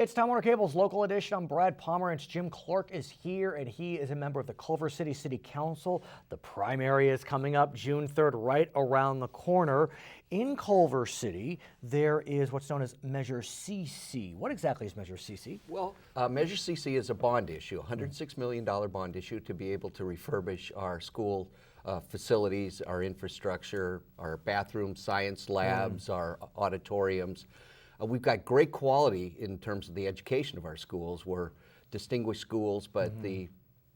It's Time Warner Cable's local edition. I'm Brad Pomerance. Jim Clarke is here, and he is a member of the Culver City City Council. The primary is coming up June 3rd, right around the corner. In Culver City, there is what's known as Measure CC. What exactly is Measure CC? Well, Measure CC is a bond issue, a $106 million bond issue to be able to refurbish our school facilities, our infrastructure, our bathrooms, science labs, our auditoriums. We've got great quality in terms of the education of our schools. We're distinguished schools, but the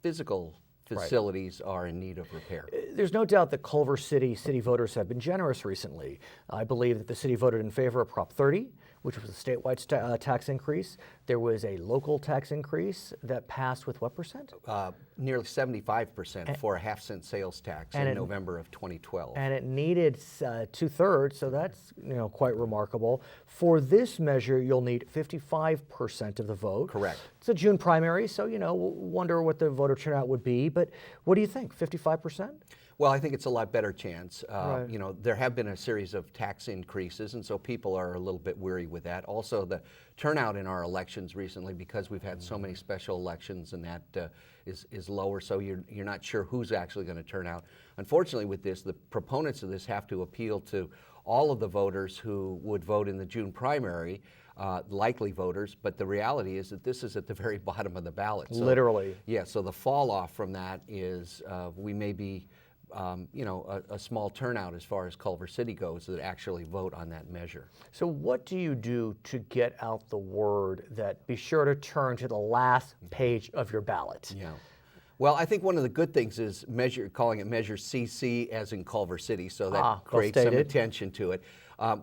physical facilities are in need of repair. There's no doubt that Culver City voters have been generous recently. I believe that the city voted in favor of Prop 30, which was a statewide tax increase. There was a local tax increase that passed with what percent? Nearly 75% for a half-cent sales tax in November of 2012. And it needed 2/3, so that's quite remarkable. For this measure, you'll need 55% of the vote. Correct. It's a June primary, so we'll wonder what the voter turnout would be. But what do you think? 55%? Well, I think it's a lot better chance. Right. There have been a series of tax increases, and so people are a little bit weary with that. Also, the turnout in our elections recently, because we've had so many special elections, and that is lower, so you're not sure who's actually going to turn out. Unfortunately, with this, the proponents of this have to appeal to all of the voters who would vote in the June primary, likely voters, but the reality is that this is at the very bottom of the ballot. So, literally. Yeah, so the fall off from that is we may be a small turnout as far as Culver City goes that actually vote on that measure. So what do you do to get out the word that be sure to turn to the last page of your ballot? Yeah. Well, I think one of the good things is calling it Measure CC as in Culver City, so that creates some attention to it.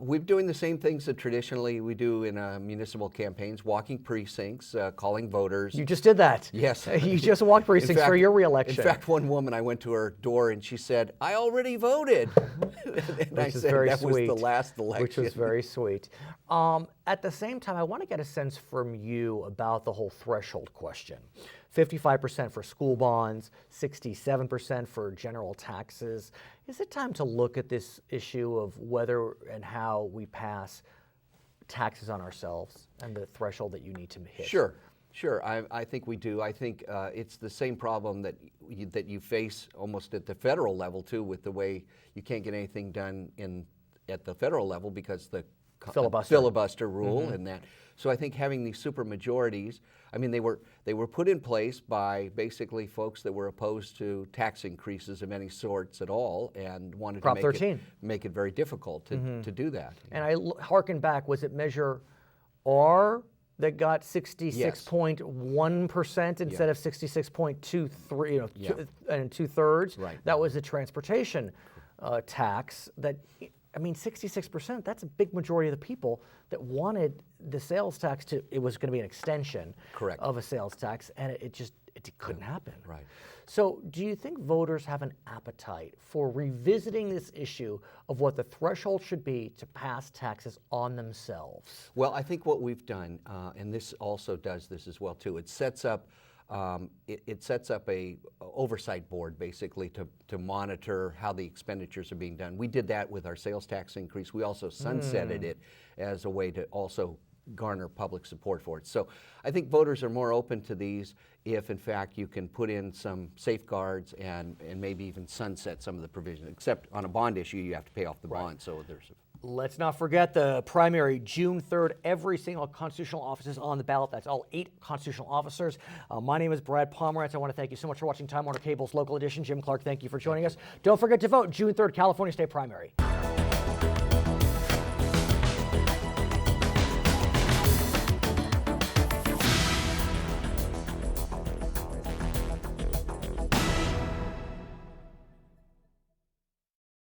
We're doing the same things that traditionally we do in municipal campaigns, walking precincts, calling voters. You just did that. Yes. You just walked precincts for your reelection. In fact, one woman, I went to her door and she said, "I already voted." And I said, that was the last election. Which was very sweet. At the same time, I want to get a sense from you about the whole threshold question. 55% for school bonds, 67% for general taxes. Is it time to look at this issue of whether and how we pass taxes on ourselves and the threshold that you need to hit? Sure. I think we do. I think it's the same problem that you face almost at the federal level too, with the way you can't get anything done at the federal level because the filibuster rule and that. So I think having these super majorities, I mean, they were put in place by basically folks that were opposed to tax increases of any sorts at all and wanted Prop to 13. make it very difficult to do that. And I harken back, was it Measure R that got 66.1% instead of 66.23, and 2/3? Right. That was the transportation tax that, 66%, that's a big majority of the people that wanted the sales tax it was going to be an extension of a sales tax, and it couldn't happen. Right. So do you think voters have an appetite for revisiting this issue of what the threshold should be to pass taxes on themselves? Well, I think what we've done, and this also does this as well too, it sets up a oversight board basically to monitor how the expenditures are being done. We did that with our sales tax increase. We also sunsetted it as a way to also garner public support for it. So I think voters are more open to these if in fact you can put in some safeguards and maybe even sunset some of the provisions, except on a bond issue you have to pay off the bond. So there's Let's not forget the primary, June 3rd. Every single constitutional office is on the ballot. That's all 8 constitutional officers. My name is Brad Pomerance. I want to thank you so much for watching Time Warner Cable's local edition. Jim Clarke, thank you for joining us. Don't forget to vote June 3rd, California State primary.